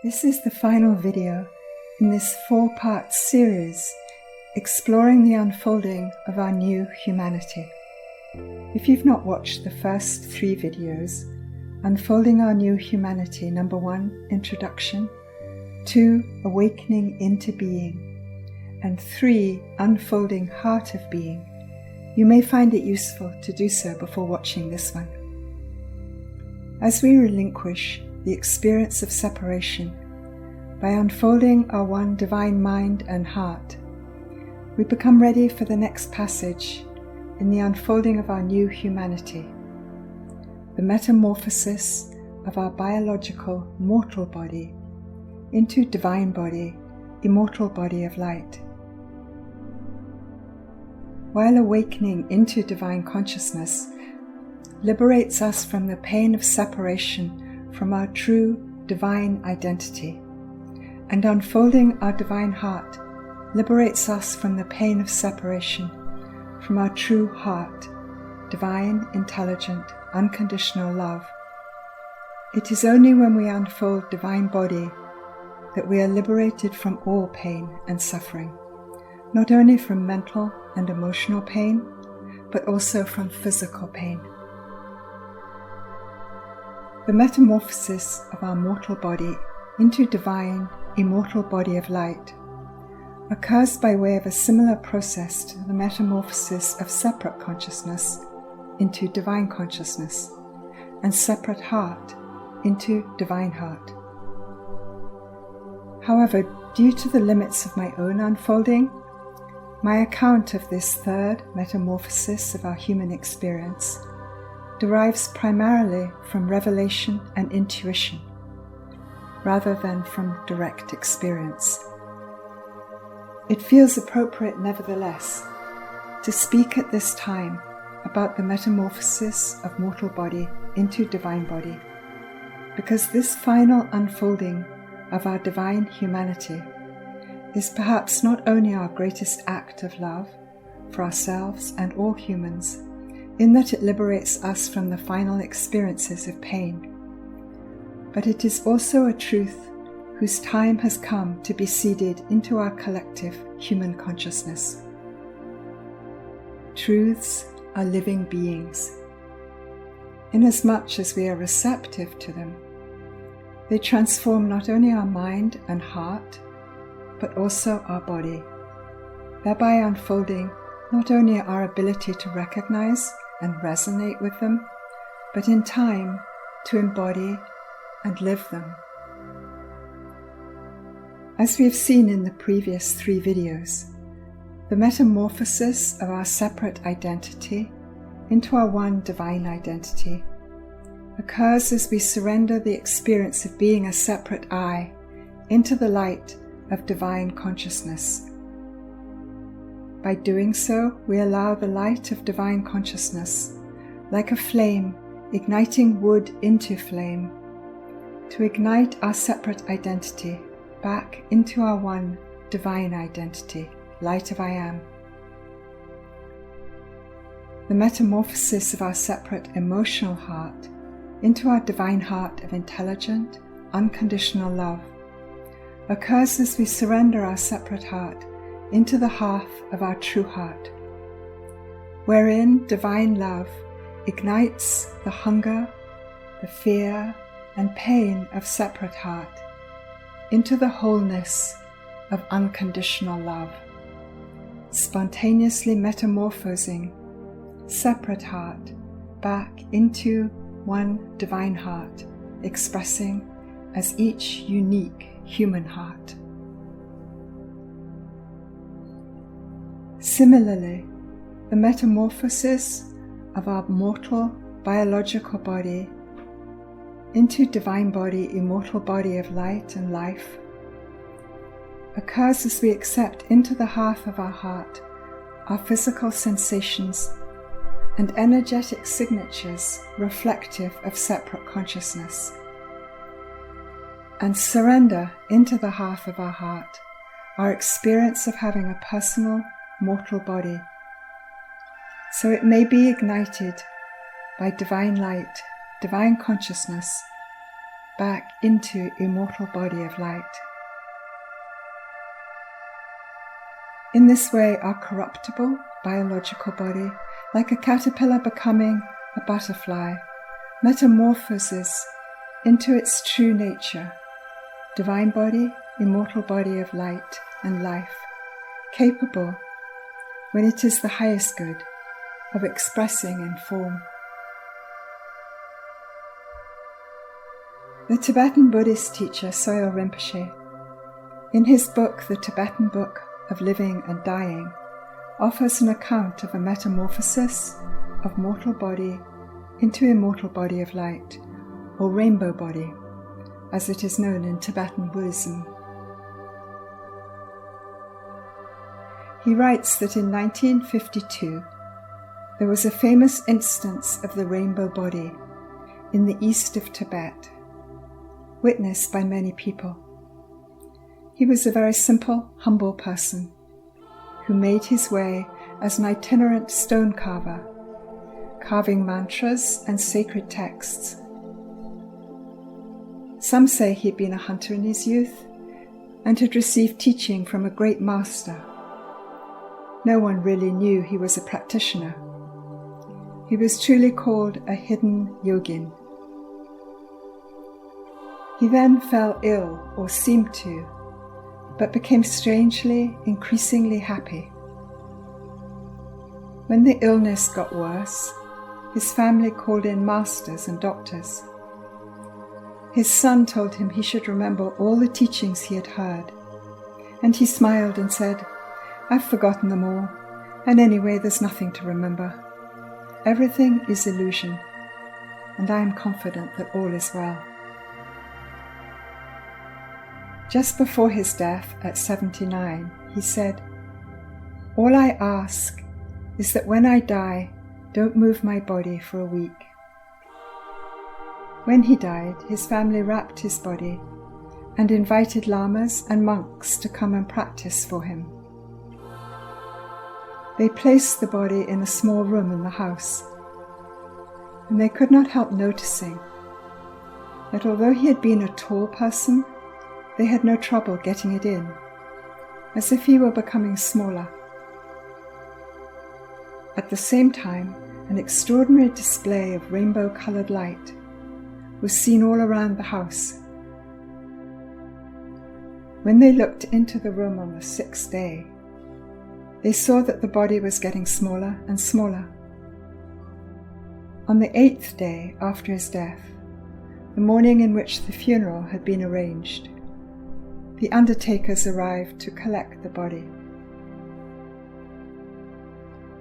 This is the final video in this 4-part series exploring the unfolding of our new humanity. If you've not watched the first 3 videos, Unfolding Our New Humanity, number 1, Introduction, 2, Awakening into Being, and 3, Unfolding Heart of Being, you may find it useful to do so before watching this one. As we relinquish the experience of separation by unfolding our one divine mind and heart, we become ready for the next passage in the unfolding of our new humanity, the metamorphosis of our biological mortal body into divine body, immortal body of light. While awakening into divine consciousness liberates us from the pain of separation from our true divine identity, and unfolding our divine heart liberates us from the pain of separation from our true heart, divine, intelligent, unconditional love. It is only when we unfold divine body that we are liberated from all pain and suffering, not only from mental and emotional pain, but also from physical pain. The metamorphosis of our mortal body into divine, immortal body of light occurs by way of a similar process to the metamorphosis of separate consciousness into divine consciousness, and separate heart into divine heart. However, due to the limits of my own unfolding, my account of this third metamorphosis of our human experience derives primarily from revelation and intuition, rather than from direct experience. It feels appropriate, nevertheless, to speak at this time about the metamorphosis of mortal body into divine body, because this final unfolding of our divine humanity is perhaps not only our greatest act of love for ourselves and all humans, in that it liberates us from the final experiences of pain, but it is also a truth whose time has come to be seeded into our collective human consciousness. Truths are living beings. Inasmuch as we are receptive to them, they transform not only our mind and heart, but also our body, thereby unfolding not only our ability to recognize and resonate with them, but in time to embody and live them. As we have seen in the previous 3 videos, the metamorphosis of our separate identity into our one divine identity occurs as we surrender the experience of being a separate I into the light of divine consciousness. By doing so, we allow the light of divine consciousness, like a flame igniting wood into flame, to ignite our separate identity back into our one divine identity, light of I Am. The metamorphosis of our separate emotional heart into our divine heart of intelligent, unconditional love occurs as we surrender our separate heart into the hearth of our true heart, wherein divine love ignites the hunger, the fear, and pain of separate heart into the wholeness of unconditional love, spontaneously metamorphosing separate heart back into one divine heart, expressing as each unique human heart. Similarly, the metamorphosis of our mortal biological body into divine body, immortal body of light and life occurs as we accept into the hearth of our heart our physical sensations and energetic signatures reflective of separate consciousness, and surrender into the hearth of our heart our experience of having a personal mortal body, so it may be ignited by divine light, divine consciousness, back into immortal body of light. In this way, our corruptible biological body, like a caterpillar becoming a butterfly, metamorphoses into its true nature, divine body, immortal body of light and life, capable, when it is the highest good, of expressing in form. The Tibetan Buddhist teacher Soyo Rinpoche, in his book The Tibetan Book of Living and Dying, offers an account of a metamorphosis of mortal body into immortal body of light, or rainbow body, as it is known in Tibetan Buddhism. He writes that in 1952, there was a famous instance of the rainbow body in the east of Tibet, witnessed by many people. He was a very simple, humble person who made his way as an itinerant stone carver, carving mantras and sacred texts. Some say he'd been a hunter in his youth and had received teaching from a great master. No one really knew he was a practitioner. He was truly called a hidden yogin. He then fell ill, or seemed to, but became strangely, increasingly happy. When the illness got worse, his family called in masters and doctors. His son told him he should remember all the teachings he had heard, and he smiled and said, "I've forgotten them all, and anyway there's nothing to remember. Everything is illusion, and I am confident that all is well." Just before his death at 79, he said, "All I ask is that when I die, don't move my body for a week." When he died, his family wrapped his body and invited lamas and monks to come and practice for him. They placed the body in a small room in the house, and they could not help noticing that although he had been a tall person, they had no trouble getting it in, as if he were becoming smaller. At the same time, an extraordinary display of rainbow-colored light was seen all around the house. When they looked into the room on the 6th day, they saw that the body was getting smaller and smaller. On the 8th day after his death, the morning in which the funeral had been arranged, the undertakers arrived to collect the body.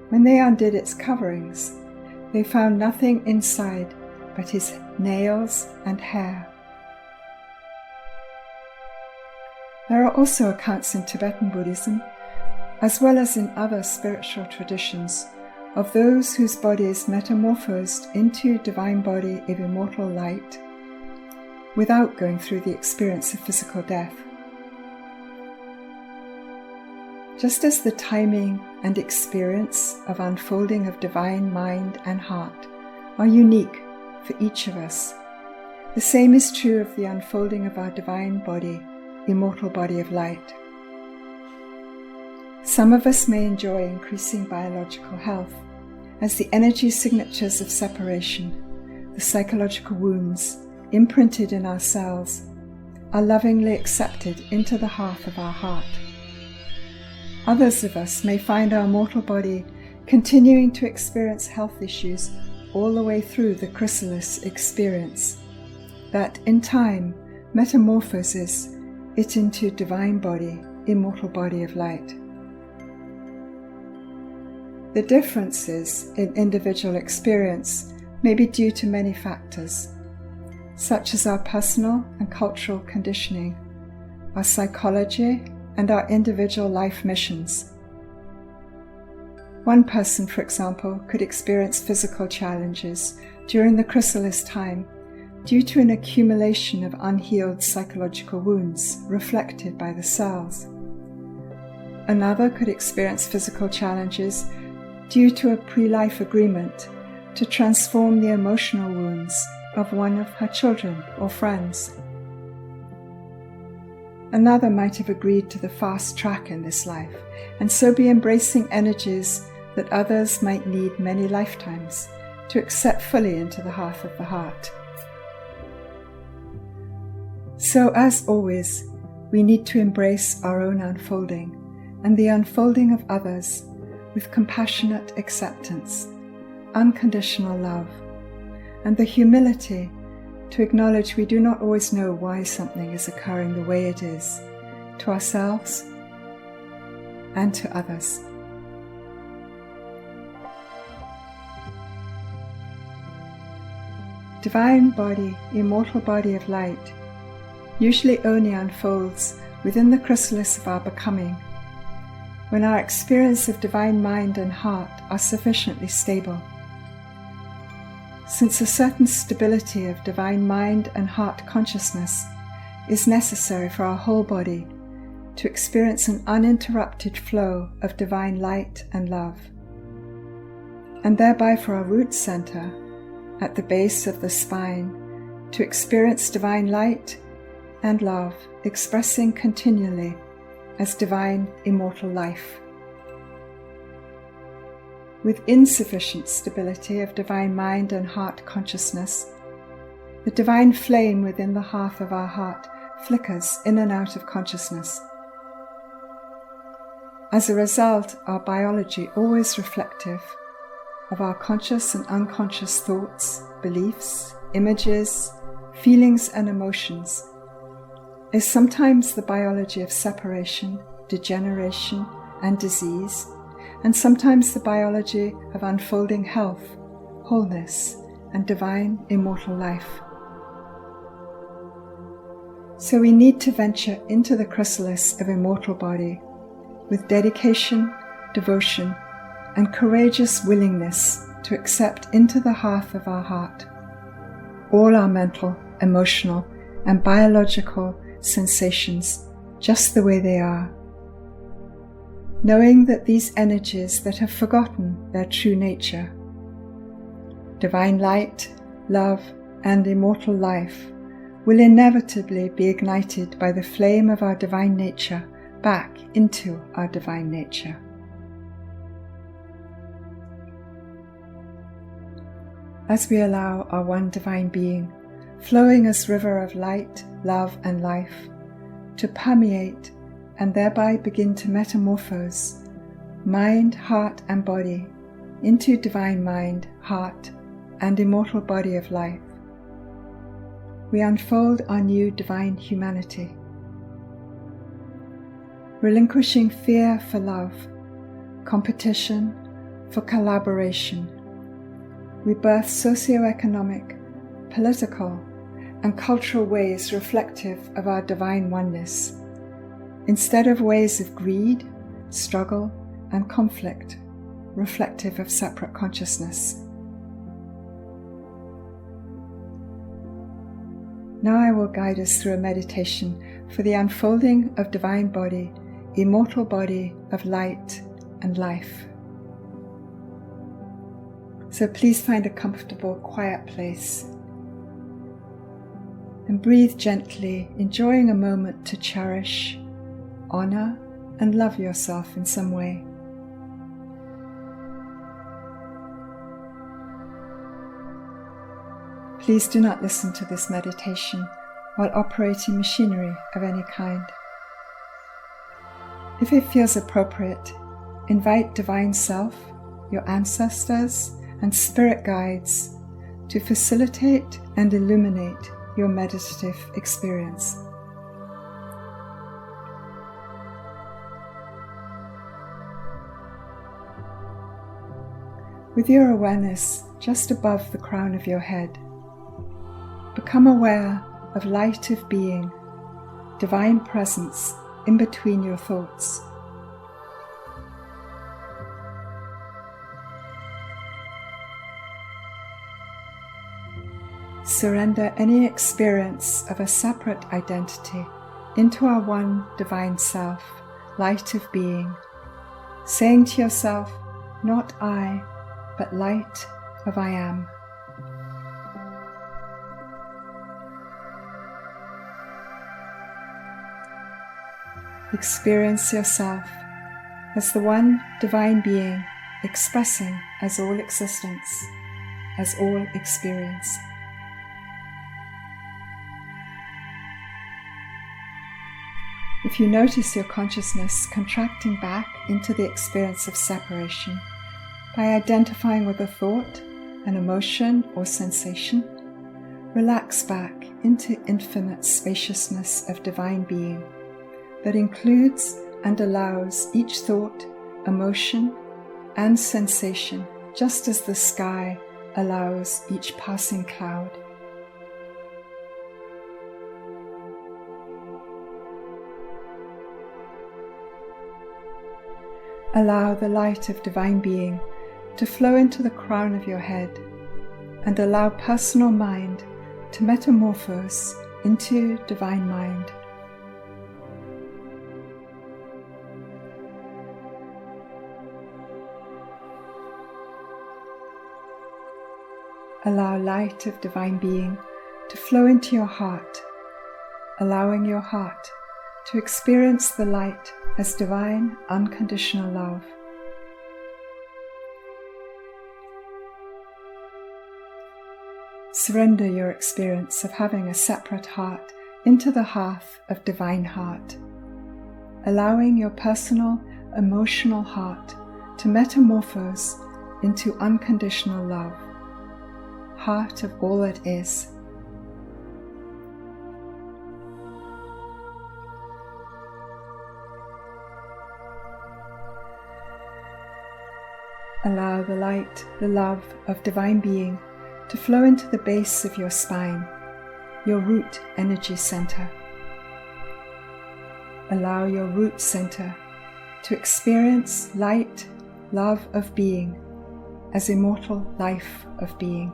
When they undid its coverings, they found nothing inside but his nails and hair. There are also accounts in Tibetan Buddhism, as well as in other spiritual traditions, of those whose bodies metamorphosed into divine body of immortal light without going through the experience of physical death. Just as the timing and experience of unfolding of divine mind and heart are unique for each of us, the same is true of the unfolding of our divine body, immortal body of light. Some of us may enjoy increasing biological health as the energy signatures of separation, the psychological wounds imprinted in our cells, are lovingly accepted into the hearth of our heart. Others of us may find our mortal body continuing to experience health issues all the way through the chrysalis experience, that in time metamorphoses it into divine body, immortal body of light. The differences in individual experience may be due to many factors, such as our personal and cultural conditioning, our psychology, and our individual life missions. One person, for example, could experience physical challenges during the chrysalis time due to an accumulation of unhealed psychological wounds reflected by the cells. Another could experience physical challenges due to a pre-life agreement to transform the emotional wounds of one of her children or friends. Another might have agreed to the fast track in this life, and so be embracing energies that others might need many lifetimes to accept fully into the hearth of the heart. So, as always, we need to embrace our own unfolding and the unfolding of others with compassionate acceptance, unconditional love, and the humility to acknowledge we do not always know why something is occurring the way it is, to ourselves and to others. Divine body, immortal body of light, usually only unfolds within the chrysalis of our becoming, when our experience of divine mind and heart are sufficiently stable. Since a certain stability of divine mind and heart consciousness is necessary for our whole body to experience an uninterrupted flow of divine light and love, and thereby for our root center, at the base of the spine, to experience divine light and love expressing continually as divine immortal life. With insufficient stability of divine mind and heart consciousness, the divine flame within the hearth of our heart flickers in and out of consciousness. As a result, our biology, always reflective of our conscious and unconscious thoughts, beliefs, images, feelings and emotions, is sometimes the biology of separation, degeneration and disease, and sometimes the biology of unfolding health, wholeness, and divine immortal life. So we need to venture into the chrysalis of immortal body with dedication, devotion, and courageous willingness to accept into the hearth of our heart all our mental, emotional, and biological sensations just the way they are, knowing that these energies that have forgotten their true nature, divine light, love, and immortal life, will inevitably be ignited by the flame of our divine nature back into our divine nature. As we allow our one divine being, flowing as river of light, love, and life, to permeate and thereby begin to metamorphose mind, heart, and body into divine mind, heart, and immortal body of life, we unfold our new divine humanity. Relinquishing fear for love, competition for collaboration, we birth socio-economic, political, and cultural ways reflective of our divine oneness, instead of ways of greed, struggle, and conflict, reflective of separate consciousness. Now I will guide us through a meditation for the unfolding of divine body, immortal body of light and life. So please find a comfortable, quiet place and breathe gently, enjoying a moment to cherish, honor, and love yourself in some way. Please do not listen to this meditation while operating machinery of any kind. If it feels appropriate, invite Divine Self, your ancestors, and spirit guides to facilitate and illuminate your meditative experience. With your awareness just above the crown of your head, become aware of light of being, divine presence in between your thoughts. Surrender any experience of a separate identity into our one divine self, light of being, saying to yourself, not I, but light of I am. experience yourself as the one divine being expressing as all existence, as all experience. If you notice your consciousness contracting back into the experience of separation by identifying with a thought, an emotion, or sensation, relax back into infinite spaciousness of divine being that includes and allows each thought, emotion, and sensation, just as the sky allows each passing cloud. Allow the light of divine being to flow into the crown of your head, and allow personal mind to metamorphose into divine mind. Allow light of divine being to flow into your heart, allowing your heart to experience the light as divine, unconditional love. Surrender your experience of having a separate heart into the hearth of divine heart, allowing your personal, emotional heart to metamorphose into unconditional love, heart of all that is. Allow the light, the love of divine being to flow into the base of your spine, your root energy center. Allow your root center to experience light, love of being as immortal life of being.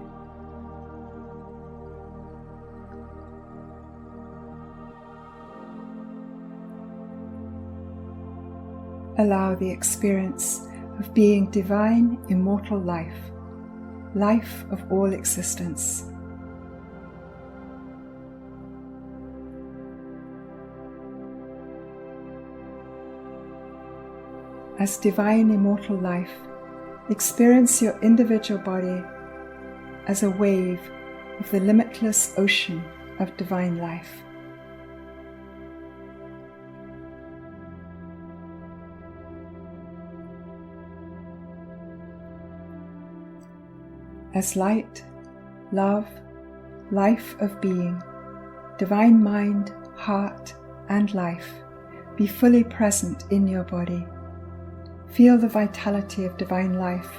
Allow the experience of being divine, immortal life, life of all existence. As divine, immortal life, experience your individual body as a wave of the limitless ocean of divine life. As light, love, life of being, divine mind, heart, and life, be fully present in your body. Feel the vitality of divine life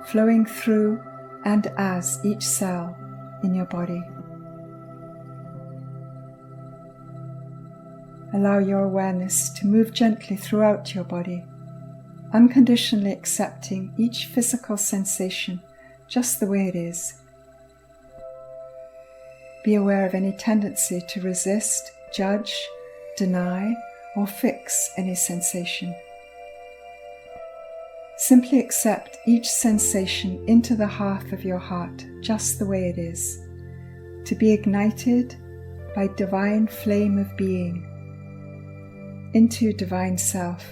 flowing through and as each cell in your body. Allow your awareness to move gently throughout your body, unconditionally accepting each physical sensation just the way it is. Be aware of any tendency to resist, judge, deny, or fix any sensation. Simply accept each sensation into the hearth of your heart just the way it is, to be ignited by divine flame of being, into divine self,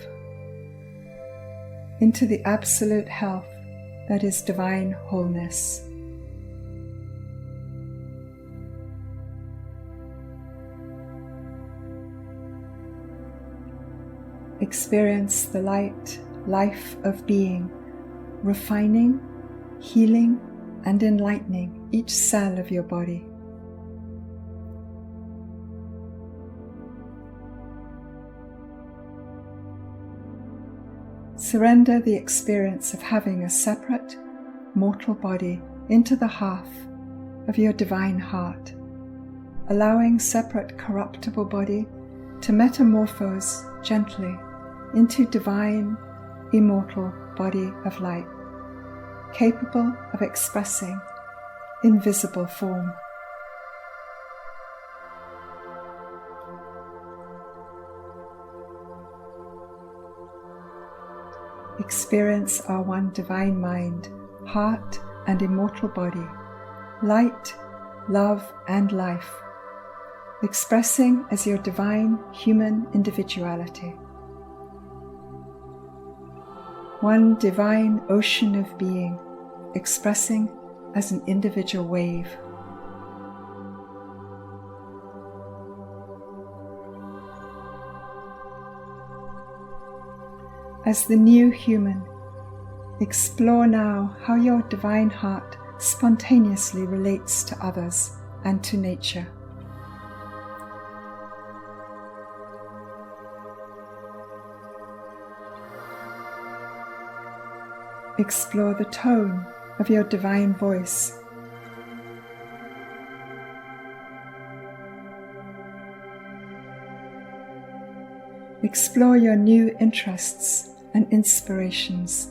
into the absolute health that is divine wholeness. Experience the light, life of being, refining, healing, and enlightening each cell of your body. Surrender the experience of having a separate, mortal body into the hearth of your divine heart, allowing separate corruptible body to metamorphose gently into divine, immortal body of light, capable of expressing invisible form. Experience our one divine mind, heart, and immortal body, light, love, and life, expressing as your divine human individuality. One divine ocean of being, expressing as an individual wave. As the new human, explore now how your divine heart spontaneously relates to others and to nature. Explore the tone of your divine voice. Explore your new interests and inspirations.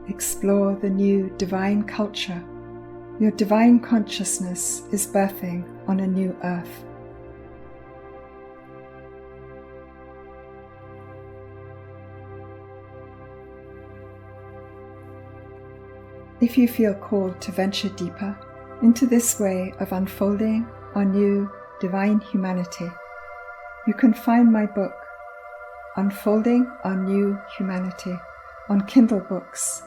Explore the new divine culture your divine consciousness is birthing on a new earth. If you feel called to venture deeper into this way of unfolding our new divine humanity, you can find my book, Unfolding Our New Humanity, on Kindle Books,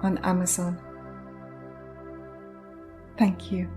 on Amazon. Thank you.